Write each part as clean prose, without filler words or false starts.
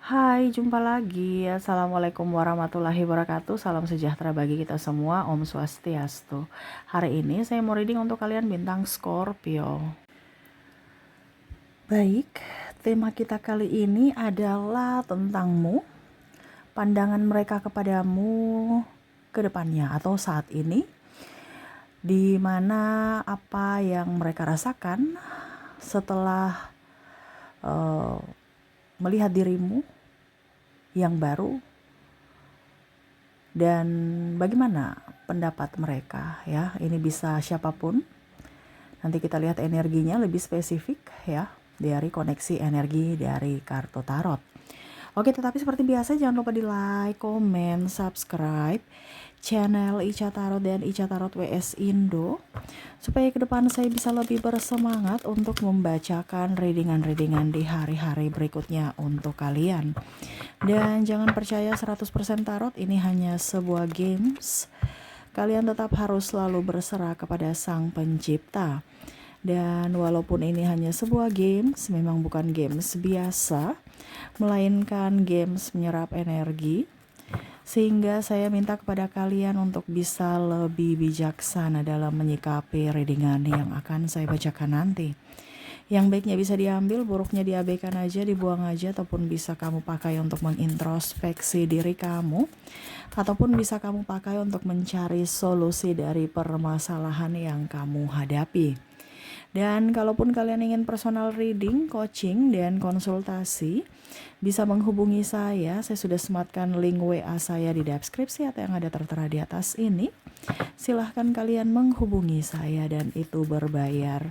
Hai, jumpa lagi. Assalamualaikum warahmatullahi wabarakatuh. Salam sejahtera bagi kita semua. Om Swastiastu. Hari ini saya mau reading untuk kalian bintang Scorpio. Baik, tema kita kali ini adalah tentangmu, pandangan mereka kepadamu ke depannya atau saat ini, di mana apa yang mereka rasakan setelah melihat dirimu yang baru, dan bagaimana pendapat mereka ya. Ini bisa siapapun. Nanti kita lihat energinya lebih spesifik ya, dari koneksi energi dari kartu tarot. Oke, tetapi seperti biasa jangan lupa di like, komen, subscribe channel Ica Tarot dan Ica Tarot WS Indo, supaya ke depan saya bisa lebih bersemangat untuk membacakan readingan-readingan di hari-hari berikutnya untuk kalian. Dan jangan percaya 100% tarot ini hanya sebuah games. Kalian tetap harus selalu berserah kepada Sang Pencipta. Dan walaupun ini hanya sebuah games, memang bukan games biasa, melainkan games menyerap energi. Sehingga saya minta kepada kalian untuk bisa lebih bijaksana dalam menyikapi readingan yang akan saya bacakan nanti. Yang baiknya bisa diambil, buruknya diabaikan aja, dibuang aja, ataupun bisa kamu pakai untuk mengintrospeksi diri kamu, ataupun bisa kamu pakai untuk mencari solusi dari permasalahan yang kamu hadapi. Dan kalaupun kalian ingin personal reading, coaching, dan konsultasi, bisa menghubungi saya. Saya sudah sematkan link WA saya di deskripsi atau yang ada tertera di atas ini. Silahkan kalian menghubungi saya dan itu berbayar.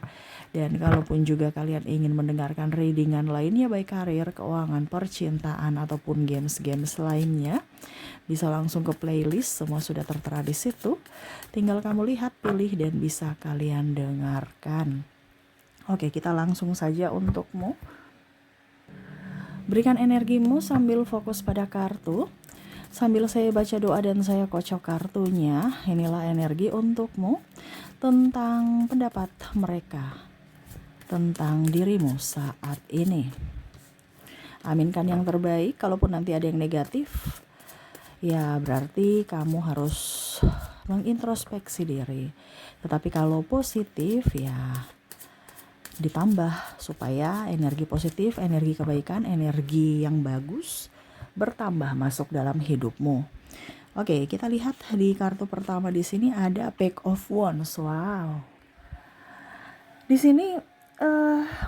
Dan kalaupun juga kalian ingin mendengarkan readingan lainnya, baik karir, keuangan, percintaan, ataupun games-games lainnya, bisa langsung ke playlist, semua sudah tertera di situ. Tinggal kamu lihat, pilih, dan bisa kalian dengarkan. Oke, kita langsung saja untukmu. Berikan energimu sambil fokus pada kartu. Sambil saya baca doa dan saya kocok kartunya, inilah energi untukmu tentang pendapat mereka tentang dirimu saat ini. Aminkan yang terbaik. Kalaupun nanti ada yang negatif, ya berarti kamu harus mengintrospeksi diri. Tetapi kalau positif, ya ditambah supaya energi positif, energi kebaikan, energi yang bagus bertambah masuk dalam hidupmu. Oke, kita lihat di kartu pertama di sini ada Page of Wands. Wow. Di sini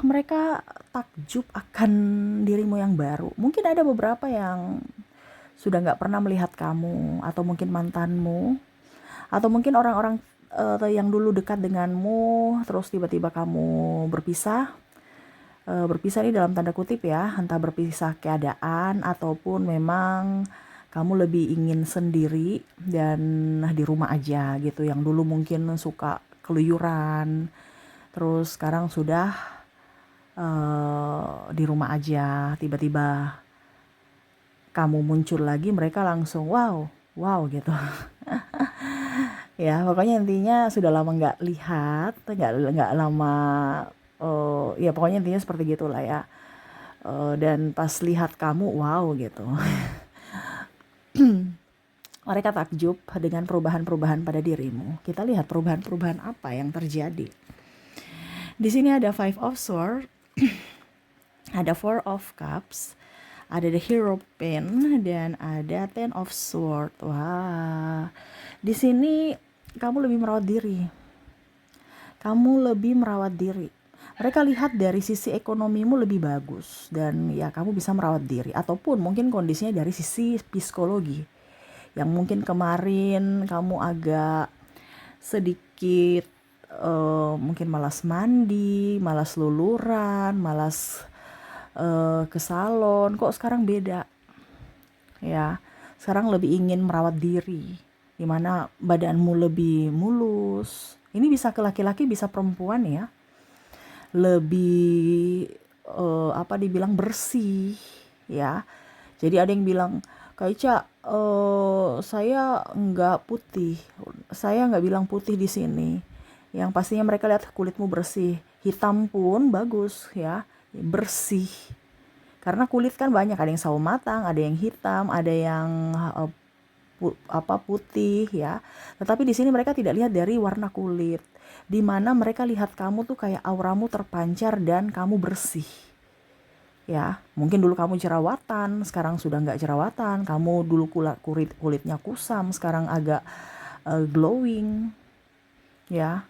mereka takjub akan dirimu yang baru. Mungkin ada beberapa yang sudah nggak pernah melihat kamu, atau mungkin mantanmu, atau mungkin orang-orang yang dulu dekat denganmu, terus tiba-tiba kamu berpisah. Berpisah ini dalam tanda kutip ya, entah berpisah keadaan ataupun memang kamu lebih ingin sendiri dan di rumah aja gitu. Yang dulu mungkin suka keluyuran, terus sekarang sudah di rumah aja. Tiba-tiba kamu muncul lagi, mereka langsung wow gitu. Ya pokoknya intinya sudah lama nggak lihat, nggak lama, ya pokoknya intinya seperti gitulah ya. Dan pas lihat kamu wow gitu. Mereka takjub dengan perubahan-perubahan pada dirimu. Kita lihat perubahan-perubahan apa yang terjadi. Di sini ada Five of Swords, ada Four of Cups, ada the Hero Pen, dan ada Ten of Swords. Wah, di sini kamu lebih merawat diri. Mereka lihat dari sisi ekonomimu lebih bagus, dan ya kamu bisa merawat diri. Ataupun mungkin kondisinya dari sisi psikologi, yang mungkin kemarin kamu agak sedikit mungkin malas mandi, malas luluran, malas ke salon. Kok sekarang beda ya, sekarang lebih ingin merawat diri, dimana badanmu lebih mulus. Ini bisa ke laki-laki, bisa perempuan ya, lebih dibilang bersih ya. Jadi ada yang bilang, Kak Ica, saya nggak putih. Saya nggak bilang putih di sini. Yang pastinya mereka lihat kulitmu bersih. Hitam pun bagus ya, bersih. Karena kulit kan banyak, ada yang sawo matang, ada yang hitam, ada yang putih ya. Tetapi di sini mereka tidak lihat dari warna kulit, di mana mereka lihat kamu tuh kayak auramu terpancar dan kamu bersih. Ya, mungkin dulu kamu jerawatan, sekarang sudah nggak jerawatan. Kamu dulu kulitnya kusam, sekarang agak glowing. Ya,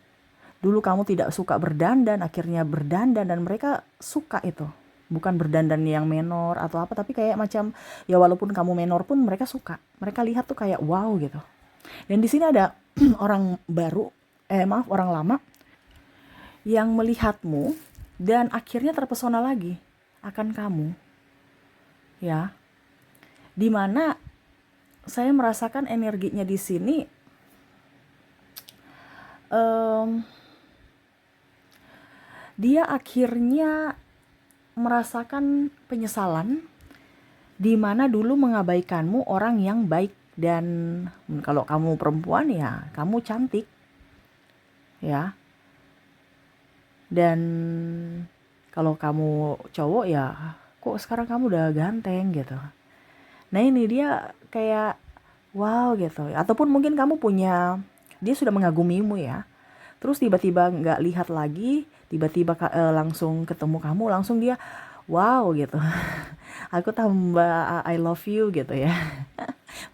dulu kamu tidak suka berdandan, akhirnya berdandan, dan mereka suka itu. Bukan berdandan yang menor atau apa, tapi kayak macam ya walaupun kamu menor pun mereka suka. Mereka lihat tuh kayak wow gitu. Dan di sini ada orang baru, orang lama yang melihatmu dan akhirnya terpesona lagi akan kamu. Ya. Dimana saya merasakan energinya di sini dia akhirnya merasakan penyesalan di mana dulu mengabaikanmu orang yang baik. Dan kalau kamu perempuan ya kamu cantik ya, dan kalau kamu cowok ya kok sekarang kamu udah ganteng gitu. Nah ini dia kayak wow gitu. Ataupun mungkin kamu punya, dia sudah mengagumimu ya, terus tiba-tiba nggak lihat lagi, tiba-tiba langsung ketemu kamu, langsung dia wow gitu. Aku tambah I love you gitu ya.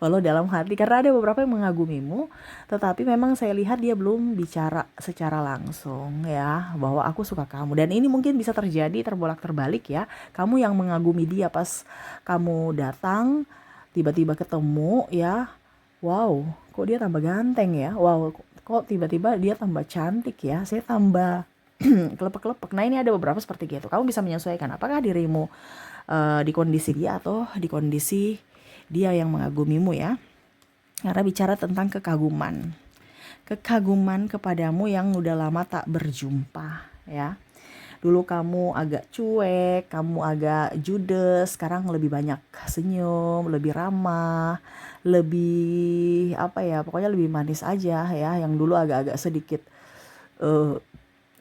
Walau dalam hati, karena ada beberapa yang mengagumimu, tetapi memang saya lihat dia belum bicara secara langsung ya, bahwa aku suka kamu. Dan ini mungkin bisa terjadi terbolak-terbalik ya. Kamu yang mengagumi dia pas kamu datang, tiba-tiba ketemu ya, wow, kok dia tambah ganteng ya, wow, kok tiba-tiba dia tambah cantik ya, saya tambah kelepek-kelepek. Nah ini ada beberapa seperti gitu. Kamu bisa menyesuaikan apakah dirimu di kondisi dia atau di kondisi dia yang mengagumimu ya. Karena bicara tentang kekaguman kepadamu yang udah lama tak berjumpa ya. Dulu kamu agak cuek, kamu agak judes, sekarang lebih banyak senyum, lebih ramah, lebih apa ya, pokoknya lebih manis aja ya. Yang dulu agak-agak sedikit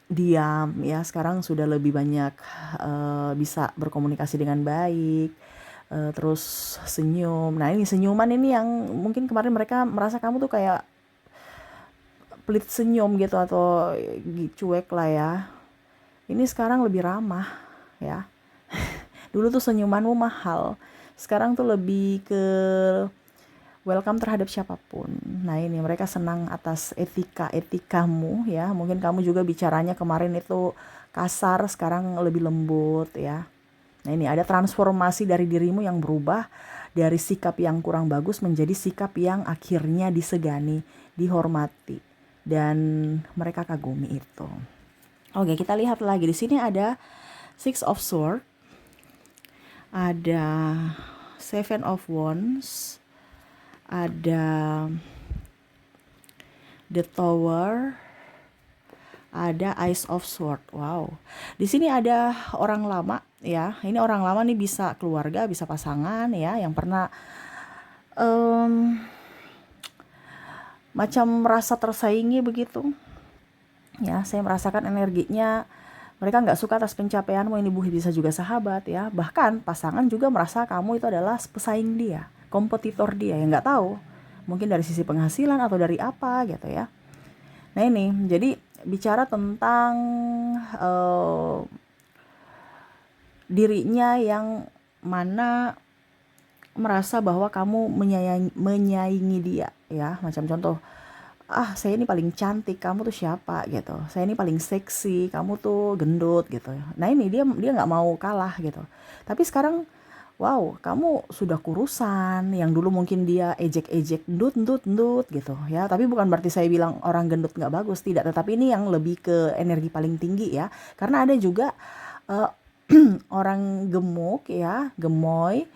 diam ya, sekarang sudah lebih banyak bisa berkomunikasi dengan baik, terus senyum. Nah ini senyuman ini yang mungkin kemarin mereka merasa kamu tuh kayak pelit senyum gitu atau cuek lah ya, ini sekarang lebih ramah ya. Dulu tuh senyumanmu mahal, sekarang tuh lebih ke welcome terhadap siapapun. Nah ini mereka senang atas etikamu ya. Mungkin kamu juga bicaranya kemarin itu kasar, sekarang lebih lembut ya. Nah ini ada transformasi dari dirimu yang berubah dari sikap yang kurang bagus menjadi sikap yang akhirnya disegani, dihormati, dan mereka kagumi itu. Oke, kita lihat lagi. Di sini ada Six of Swords, ada Seven of Wands, ada The Tower, ada Ace of Swords. Wow. Di sini ada orang lama ya. Ini orang lama nih, bisa keluarga, bisa pasangan ya, yang pernah macam merasa tersaingi begitu. Ya, saya merasakan energinya mereka nggak suka atas pencapaianmu. Ini bisa juga sahabat ya. Bahkan pasangan juga merasa kamu itu adalah pesaing dia, kompetitor dia, yang nggak tahu. Mungkin dari sisi penghasilan atau dari apa gitu ya. Nah ini, jadi bicara tentang dirinya yang mana merasa bahwa kamu menyaingi dia ya. Macam contoh, saya ini paling cantik, kamu tuh siapa gitu. Saya ini paling seksi, kamu tuh gendut gitu. Nah ini dia nggak mau kalah gitu. Tapi sekarang wow, kamu sudah kurusan, yang dulu mungkin dia ejek-ejek gendut gitu ya. Tapi bukan berarti saya bilang orang gendut nggak bagus, tidak. Tetapi ini yang lebih ke energi paling tinggi ya. Karena ada juga orang gemuk ya, gemoy,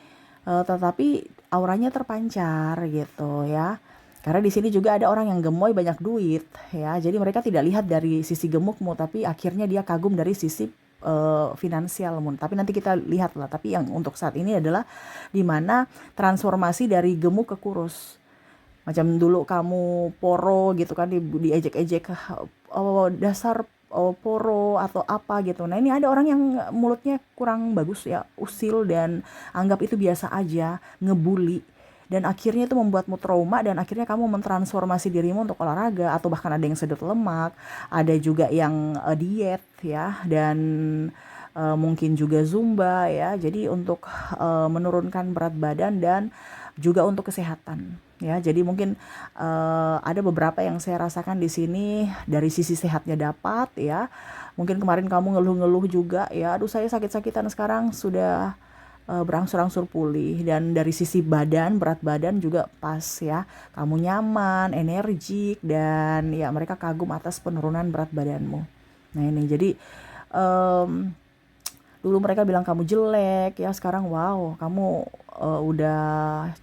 tetapi auranya terpancar gitu ya. Karena di sini juga ada orang yang gemoy banyak duit ya. Jadi mereka tidak lihat dari sisi gemukmu, tapi akhirnya dia kagum dari sisi finansialmu. Tapi nanti kita lihat lah. Tapi yang untuk saat ini adalah dimana transformasi dari gemuk ke kurus. Macam dulu kamu poro gitu kan, diejek-ejek, dasar poro atau apa gitu. Nah ini ada orang yang mulutnya kurang bagus ya, usil dan anggap itu biasa aja, ngebully. Dan akhirnya itu membuatmu trauma dan akhirnya kamu mentransformasi dirimu untuk olahraga atau bahkan ada yang sedot lemak, ada juga yang diet ya dan mungkin juga zumba ya. Jadi untuk menurunkan berat badan dan juga untuk kesehatan ya. Jadi mungkin ada beberapa yang saya rasakan di sini dari sisi sehatnya dapat ya. Mungkin kemarin kamu ngeluh-ngeluh juga ya, aduh saya sakit-sakitan, sekarang sudah berangsur-angsur pulih dan dari sisi badan, berat badan juga pas ya. Kamu nyaman, energik dan ya mereka kagum atas penurunan berat badanmu. Nah ini jadi em, dulu mereka bilang kamu jelek ya, sekarang wow kamu udah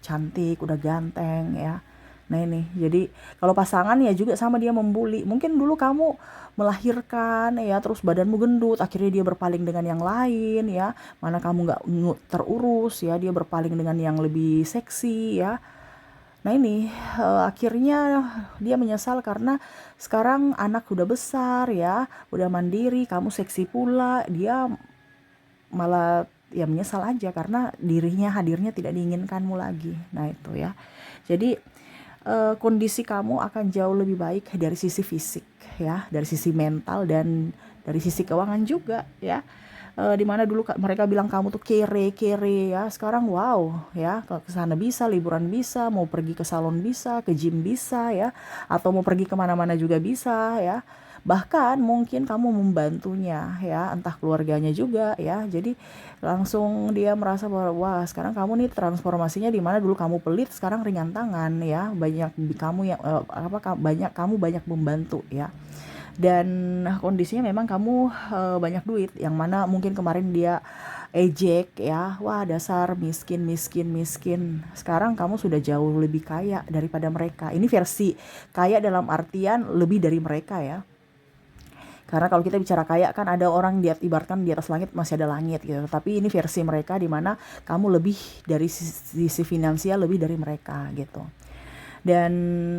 cantik, udah ganteng ya. Nah ini jadi kalau pasangan ya juga sama, dia membuli. Mungkin dulu kamu melahirkan ya terus badanmu gendut, akhirnya dia berpaling dengan yang lain ya. Mana kamu nggak terurus ya, dia berpaling dengan yang lebih seksi ya. Nah ini akhirnya dia menyesal karena sekarang anak udah besar ya, udah mandiri, kamu seksi pula, dia malah ya menyesal aja karena dirinya hadirnya tidak diinginkanmu lagi. Nah itu ya. Jadi kondisi kamu akan jauh lebih baik dari sisi fisik ya, dari sisi mental dan dari sisi keuangan juga ya. Dimana dulu mereka bilang kamu tuh kere ya, sekarang wow ya, ke sana bisa, liburan bisa, mau pergi ke salon bisa, ke gym bisa ya, atau mau pergi kemana-mana juga bisa ya. Bahkan mungkin kamu membantunya ya, entah keluarganya juga ya. Jadi langsung dia merasa bahwa wah sekarang kamu nih transformasinya, di mana dulu kamu pelit sekarang ringan tangan ya, banyak kamu yang banyak membantu ya. Dan kondisinya memang kamu banyak duit, yang mana mungkin kemarin dia ejek ya, wah dasar miskin miskin miskin. Sekarang kamu sudah jauh lebih kaya daripada mereka. Ini versi kaya dalam artian lebih dari mereka ya. Karena kalau kita bicara kaya kan ada orang ibaratkan di atas langit masih ada langit gitu. Tapi ini versi mereka, di mana kamu lebih dari sisi finansial, lebih dari mereka gitu. Dan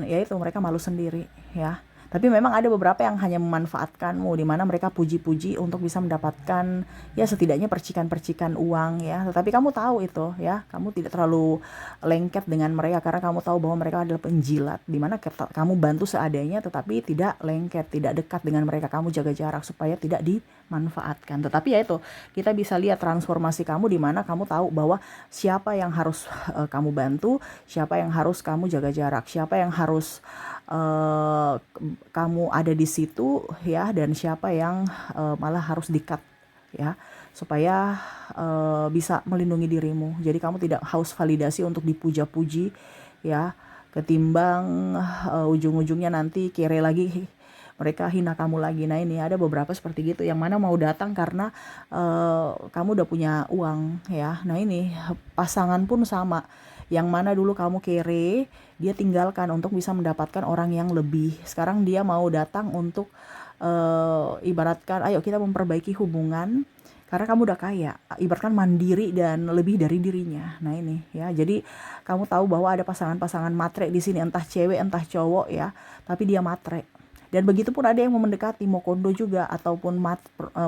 ya itu mereka malu sendiri ya. Tapi memang ada beberapa yang hanya memanfaatkanmu, di mana mereka puji-puji untuk bisa mendapatkan ya setidaknya percikan-percikan uang ya. Tetapi kamu tahu itu ya, kamu tidak terlalu lengket dengan mereka karena kamu tahu bahwa mereka adalah penjilat, di mana kamu bantu seadanya tetapi tidak lengket, tidak dekat dengan mereka. Kamu jaga jarak supaya tidak dimanfaatkan. Tetapi ya itu, kita bisa lihat transformasi kamu, di mana kamu tahu bahwa siapa yang harus kamu bantu, siapa yang harus kamu jaga jarak, siapa yang harus kamu ada di situ ya, dan siapa yang malah harus di-cut ya, supaya bisa melindungi dirimu. Jadi kamu tidak haus validasi untuk dipuja-puji ya, ketimbang ujung-ujungnya nanti kere lagi, mereka hina kamu lagi. Nah ini ada beberapa seperti gitu, yang mana mau datang karena kamu udah punya uang ya. Nah ini pasangan pun sama, yang mana dulu kamu kere, dia tinggalkan untuk bisa mendapatkan orang yang lebih. Sekarang dia mau datang untuk ibaratkan ayo kita memperbaiki hubungan karena kamu udah kaya, ibaratkan mandiri dan lebih dari dirinya. Nah ini ya, jadi kamu tahu bahwa ada pasangan-pasangan matre di sini, entah cewek entah cowok ya, tapi dia matre. Dan begitu pun ada yang mau mendekati, mau kondo juga ataupun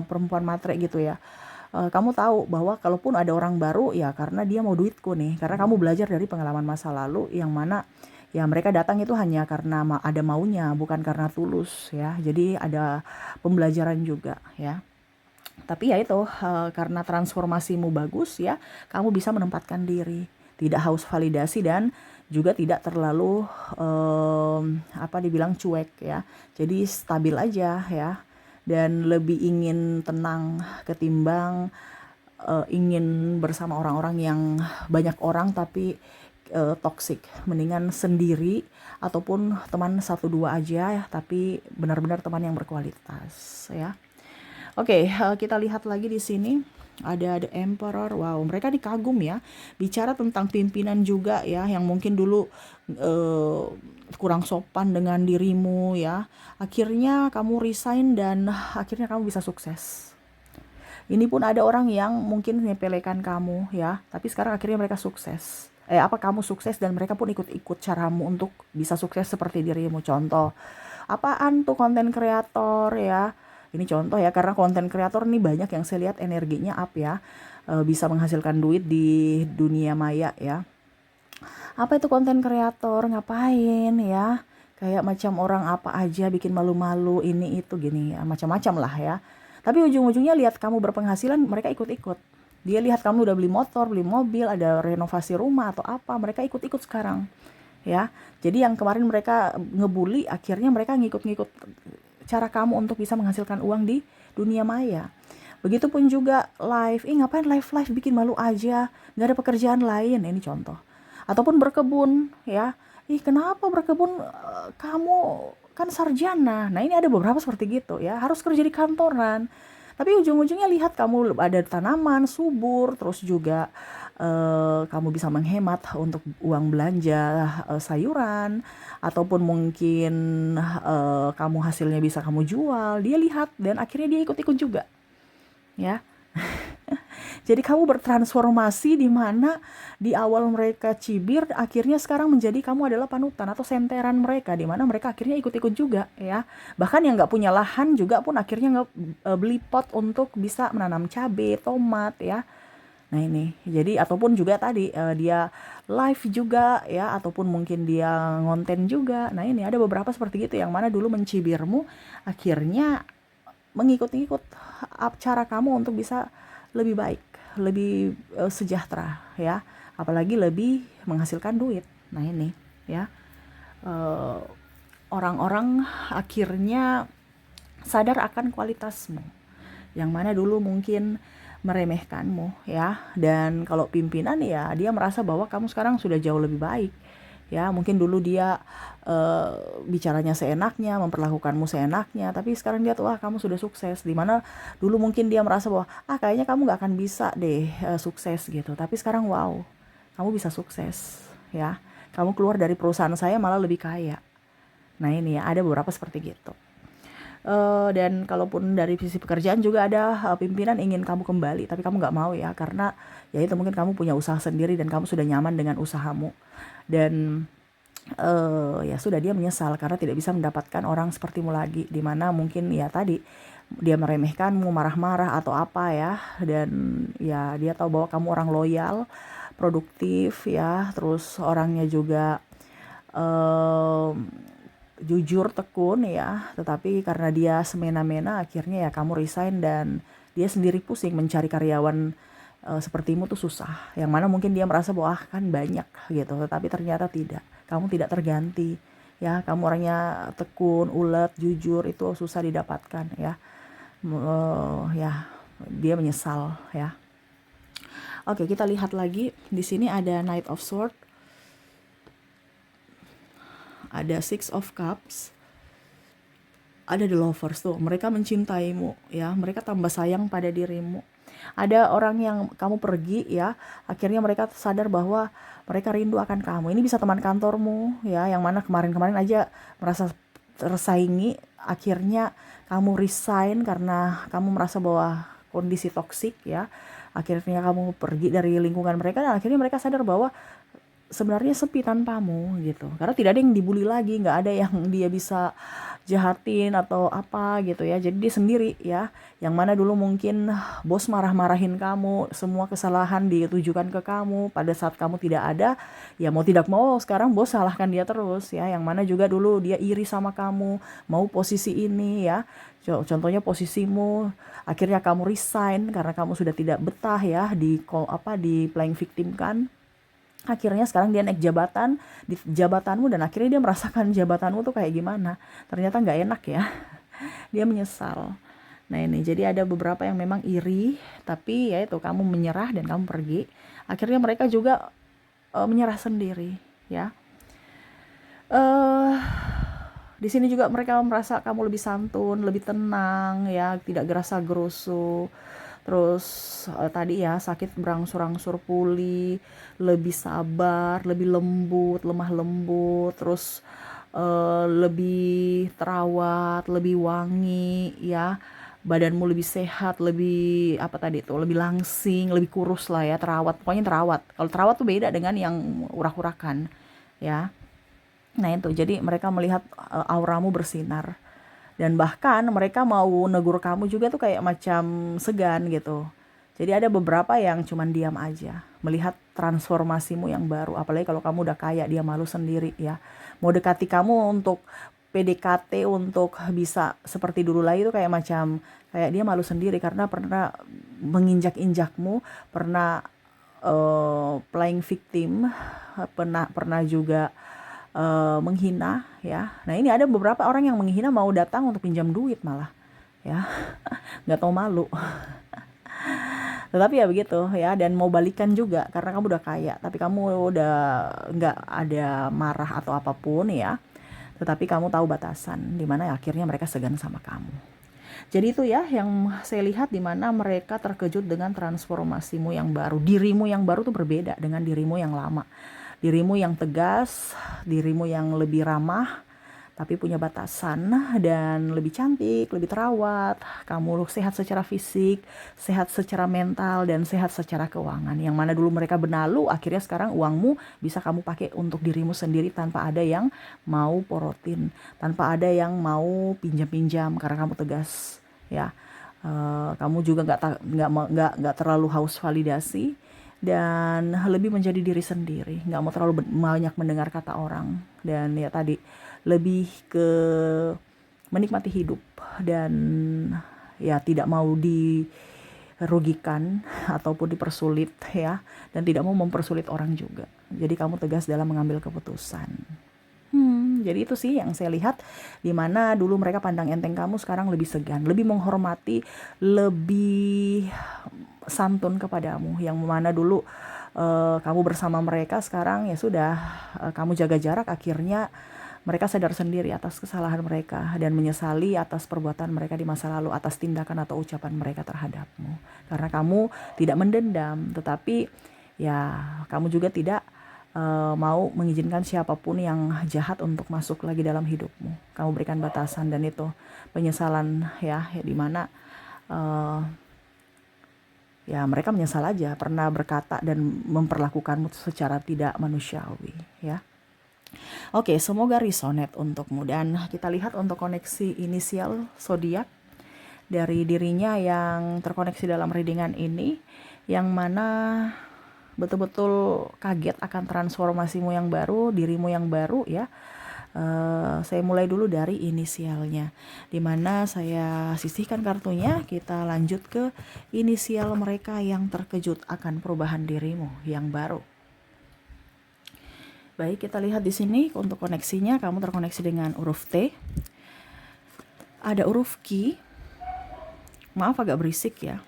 perempuan matre gitu ya. Kamu tahu bahwa kalaupun ada orang baru ya karena dia mau duitku nih, karena kamu belajar dari pengalaman masa lalu, yang mana ya mereka datang itu hanya karena ada maunya, bukan karena tulus ya. Jadi ada pembelajaran juga ya. Tapi ya itu karena transformasimu bagus ya, kamu bisa menempatkan diri, tidak haus validasi dan juga tidak terlalu dibilang cuek ya. Jadi stabil aja ya, dan lebih ingin tenang ketimbang ingin bersama orang-orang yang banyak orang tapi toksik. Mendingan sendiri ataupun teman 1-2 aja ya, tapi benar-benar teman yang berkualitas ya. Oke, kita lihat lagi di sini ada The Emperor. Wow, mereka dikagum ya. Bicara tentang pimpinan juga ya, yang mungkin dulu kurang sopan dengan dirimu ya. Akhirnya kamu resign dan akhirnya kamu bisa sukses. Ini pun ada orang yang mungkin menyepelekan kamu ya, tapi sekarang akhirnya mereka sukses. Kamu sukses dan mereka pun ikut-ikut caramu untuk bisa sukses seperti dirimu. Contoh, apaan tuh konten kreator ya, Ini contoh ya, karena konten kreator nih banyak yang saya lihat energinya up ya, bisa menghasilkan duit di dunia maya ya. Apa itu konten kreator? Ngapain ya? Kayak macam orang apa aja bikin malu-malu ini itu gini ya, macam-macam lah ya. Tapi ujung-ujungnya lihat kamu berpenghasilan, mereka ikut-ikut. Dia lihat kamu udah beli motor, beli mobil, ada renovasi rumah atau apa, mereka ikut-ikut sekarang. Ya. Jadi yang kemarin mereka ngebully, akhirnya mereka ngikut-ngikut cara kamu untuk bisa menghasilkan uang di dunia maya. Begitupun juga live, ngapain live bikin malu aja, nggak ada pekerjaan lain, ini contoh. Ataupun berkebun, ya, kenapa berkebun, kamu kan sarjana. Nah ini ada beberapa seperti gitu ya, harus kerja di kantoran. Tapi ujung-ujungnya lihat kamu ada tanaman subur, terus juga kamu bisa menghemat untuk uang belanja sayuran, ataupun mungkin kamu hasilnya bisa kamu jual. Dia lihat dan akhirnya dia ikut-ikut juga, ya. Jadi kamu bertransformasi di mana di awal mereka cibir, akhirnya sekarang menjadi kamu adalah panutan atau senteran mereka, di mana mereka akhirnya ikut-ikut juga ya. Bahkan yang nggak punya lahan juga pun akhirnya nggak beli pot untuk bisa menanam cabai, tomat ya. Nah ini, jadi ataupun juga tadi dia live juga ya, ataupun mungkin dia ngonten juga. Nah ini ada beberapa seperti gitu yang mana dulu mencibirmu, akhirnya mengikut-ikut cara kamu untuk bisa lebih baik, lebih sejahtera ya, apalagi lebih menghasilkan duit. Nah ini ya, orang-orang akhirnya sadar akan kualitasmu, yang mana dulu mungkin meremehkanmu ya. Dan kalau pimpinan ya, dia merasa bahwa kamu sekarang sudah jauh lebih baik ya. Mungkin dulu dia bicaranya seenaknya, memperlakukanmu seenaknya, tapi sekarang dia tuh kamu sudah sukses. Dimana dulu mungkin dia merasa bahwa kayaknya kamu gak akan bisa deh sukses gitu, tapi sekarang wow, kamu bisa sukses ya. Kamu keluar dari perusahaan saya malah lebih kaya. Nah ini ya, ada beberapa seperti gitu. Dan kalaupun dari sisi pekerjaan juga ada pimpinan ingin kamu kembali, tapi kamu nggak mau ya, karena ya itu mungkin kamu punya usaha sendiri dan kamu sudah nyaman dengan usahamu. Dan ya sudah, dia menyesal karena tidak bisa mendapatkan orang sepertimu lagi, dimana mungkin ya tadi dia meremehkanmu, marah-marah atau apa ya. Dan ya dia tahu bahwa kamu orang loyal, produktif ya, terus orangnya juga jujur, tekun ya. Tetapi karena dia semena-mena, akhirnya ya kamu resign dan dia sendiri pusing mencari karyawan sepertimu tuh susah. Yang mana mungkin dia merasa bahwa kan banyak gitu, tetapi ternyata tidak. Kamu tidak terganti ya. Kamu orangnya tekun, ulet, jujur, itu susah didapatkan ya. Ya dia menyesal ya. Oke, kita lihat lagi di sini ada Knight of Swords, ada Six of Cups, ada The Lovers tuh. Mereka mencintaimu ya, mereka tambah sayang pada dirimu. Ada orang yang kamu pergi ya, akhirnya mereka sadar bahwa mereka rindu akan kamu. Ini bisa teman kantormu ya, yang mana kemarin-kemarin aja merasa tersaingi, akhirnya kamu resign karena kamu merasa bahwa kondisi toksik ya. Akhirnya kamu pergi dari lingkungan mereka dan akhirnya mereka sadar bahwa sebenarnya sepi tanpamu gitu. Karena tidak ada yang dibully lagi, nggak ada yang dia bisa jahatin atau apa gitu ya. Jadi dia sendiri ya. Yang mana dulu mungkin bos marah-marahin kamu, semua kesalahan ditujukan ke kamu pada saat kamu tidak ada. Ya mau tidak mau sekarang bos salahkan dia terus ya. Yang mana juga dulu dia iri sama kamu, mau posisi ini ya. Contohnya posisimu, akhirnya kamu resign karena kamu sudah tidak betah ya di playing victim kan. Akhirnya sekarang dia naik jabatan di jabatanmu dan akhirnya dia merasakan jabatanmu tuh kayak gimana. Ternyata nggak enak ya. Dia menyesal. Nah ini, jadi ada beberapa yang memang iri, tapi ya itu kamu menyerah dan kamu pergi. Akhirnya mereka juga menyerah sendiri ya. Di sini juga mereka merasa kamu lebih santun, lebih tenang ya, tidak gerasa gerusu. Terus tadi ya sakit berangsur-angsur pulih, lebih sabar, lebih lembut, lemah lembut, terus lebih terawat, lebih wangi ya. Badanmu lebih sehat, lebih lebih langsing, lebih kurus lah ya, terawat. Pokoknya terawat. Kalau terawat tuh beda dengan yang urak-urakan ya. Nah itu, jadi mereka melihat auramu bersinar. Dan bahkan mereka mau negur kamu juga tuh kayak macam segan gitu. Jadi ada beberapa yang cuman diam aja, melihat transformasimu yang baru. Apalagi kalau kamu udah kaya, dia malu sendiri ya. Mau dekati kamu untuk PDKT, untuk bisa seperti dulu lagi itu kayak macam, kayak dia malu sendiri karena pernah menginjak-injakmu, pernah playing victim, pernah juga menghina ya. Nah ini ada beberapa orang yang menghina mau datang untuk pinjam duit malah ya, nggak tahu malu. Tetapi ya begitu ya, dan mau balikan juga karena kamu udah kaya, tapi kamu udah nggak ada marah atau apapun ya. Tetapi kamu tahu batasan, dimana akhirnya mereka segan sama kamu. Jadi itu ya yang saya lihat, dimana mereka terkejut dengan transformasimu yang baru. Dirimu yang baru tuh berbeda dengan dirimu yang lama. Dirimu yang tegas, dirimu yang lebih ramah, tapi punya batasan, dan lebih cantik, lebih terawat. Kamu sehat secara fisik, sehat secara mental, dan sehat secara keuangan. Yang mana dulu mereka benalu, akhirnya sekarang uangmu bisa kamu pakai untuk dirimu sendiri tanpa ada yang mau porotin, tanpa ada yang mau pinjam-pinjam karena kamu tegas ya. Kamu juga nggak terlalu haus validasi, dan lebih menjadi diri sendiri, nggak mau terlalu banyak mendengar kata orang, dan ya tadi lebih ke menikmati hidup, dan ya tidak mau dirugikan ataupun dipersulit ya, dan tidak mau mempersulit orang juga. Jadi kamu tegas dalam mengambil keputusan. Jadi itu sih yang saya lihat, dimana dulu mereka pandang enteng kamu, sekarang lebih segan, lebih menghormati, lebih santun kepadamu. Yang mana dulu kamu bersama mereka, sekarang ya sudah, kamu jaga jarak. Akhirnya mereka sadar sendiri atas kesalahan mereka dan menyesali atas perbuatan mereka di masa lalu, atas tindakan atau ucapan mereka terhadapmu. Karena kamu tidak mendendam, tetapi ya kamu juga tidak mau mengizinkan siapapun yang jahat untuk masuk lagi dalam hidupmu. Kamu berikan batasan, dan itu penyesalan ya dimana ya mereka menyesal aja pernah berkata dan memperlakukanmu secara tidak manusiawi ya. Oke, semoga resonate untukmu, dan kita lihat untuk koneksi inisial zodiak dari dirinya yang terkoneksi dalam readingan ini, yang mana betul-betul kaget akan transformasimu yang baru, dirimu yang baru ya. Saya mulai dulu dari inisialnya, dimana saya sisihkan kartunya. Kita lanjut ke inisial mereka yang terkejut akan perubahan dirimu yang baru. Baik, kita lihat di sini untuk koneksinya. Kamu terkoneksi dengan huruf T, ada huruf Q, maaf agak berisik ya,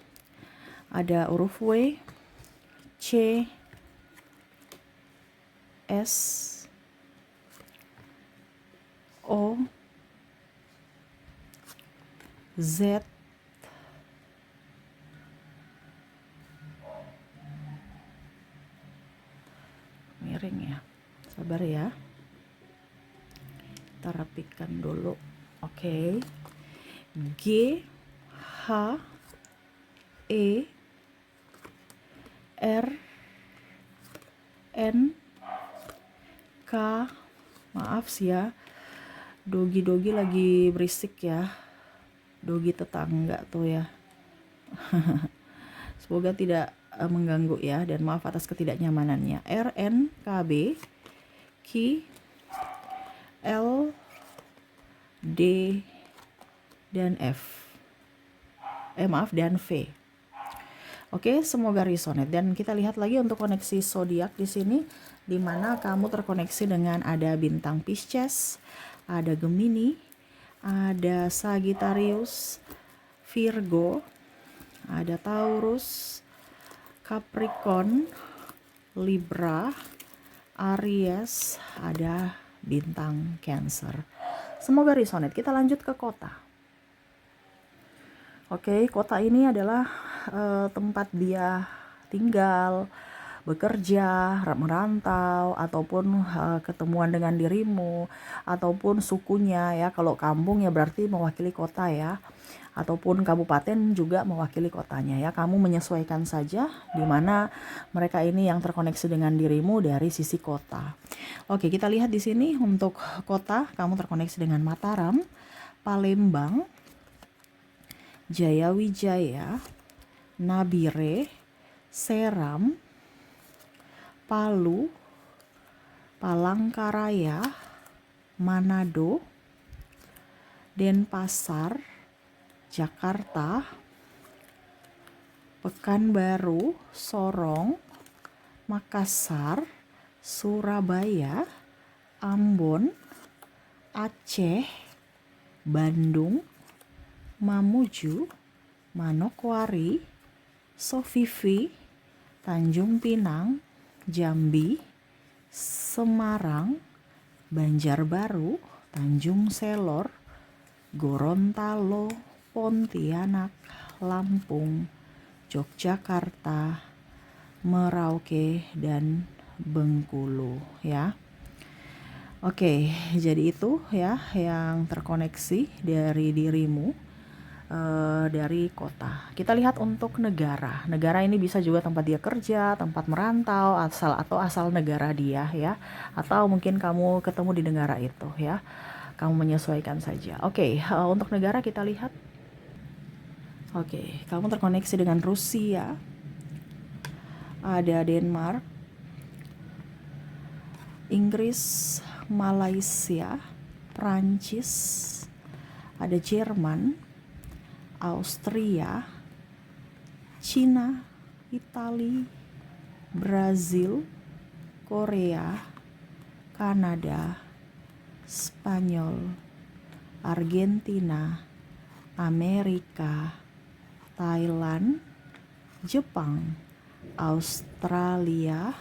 ada huruf W, C, S, O, Z, miring ya, sabar ya, kita rapikan dulu. Oke. G, H, E, R, N, K, maaf sih ya, dogi lagi berisik ya, dogi tetangga tuh ya. Semoga tidak mengganggu ya, dan maaf atas ketidaknyamanannya. R, N, K, B, Q, L, D, dan F. Dan V. Oke, semoga resonate. Dan kita lihat lagi untuk koneksi zodiak di sini, di mana kamu terkoneksi dengan ada bintang Pisces, ada Gemini, ada Sagittarius, Virgo, ada Taurus, Capricorn, Libra, Aries, ada bintang Cancer. Semoga resonate. Kita lanjut ke kota. Oke, kota ini adalah tempat dia tinggal, bekerja, merantau, ataupun ketemuan dengan dirimu, ataupun sukunya ya. Kalau kampung ya berarti mewakili kota ya, ataupun kabupaten juga mewakili kotanya ya. Kamu menyesuaikan saja di mana mereka ini yang terkoneksi dengan dirimu dari sisi kota. Oke, kita lihat di sini untuk kota, kamu terkoneksi dengan Mataram, Palembang, Jayawijaya, Nabire, Seram, Palu, Palangkaraya, Manado, Denpasar, Jakarta, Pekanbaru, Sorong, Makassar, Surabaya, Ambon, Aceh, Bandung, Mamuju, Manokwari, Sofifi, Tanjung Pinang, Jambi, Semarang, Banjarbaru, Tanjung Selor, Gorontalo, Pontianak, Lampung, Yogyakarta, Merauke, dan Bengkulu ya. Oke, jadi itu ya yang terkoneksi dari dirimu dari kota. Kita lihat untuk negara. Negara ini bisa juga tempat dia kerja, tempat merantau, asal negara dia ya. Atau mungkin kamu ketemu di negara itu ya. Kamu menyesuaikan saja. Oke, untuk negara kita lihat. Oke, kamu terkoneksi dengan Rusia. Ada Denmark, Inggris, Malaysia, Prancis, ada Jerman, Austria, Cina, Italia, Brazil, Korea, Kanada, Spanyol, Argentina, Amerika, Thailand, Jepang, Australia,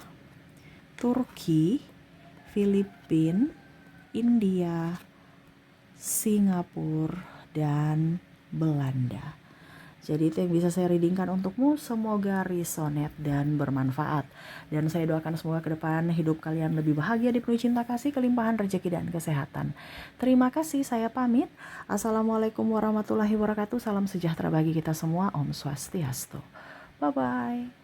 Turki, Filipina, India, Singapura, dan Belanda. Jadi itu yang bisa saya readingkan untukmu. Semoga resonate dan bermanfaat. Dan saya doakan semoga ke depan hidup kalian lebih bahagia, dipenuhi cinta kasih, kelimpahan rezeki dan kesehatan. Terima kasih, saya pamit. Assalamualaikum warahmatullahi wabarakatuh. Salam sejahtera bagi kita semua. Om Swastiastu. Bye-bye.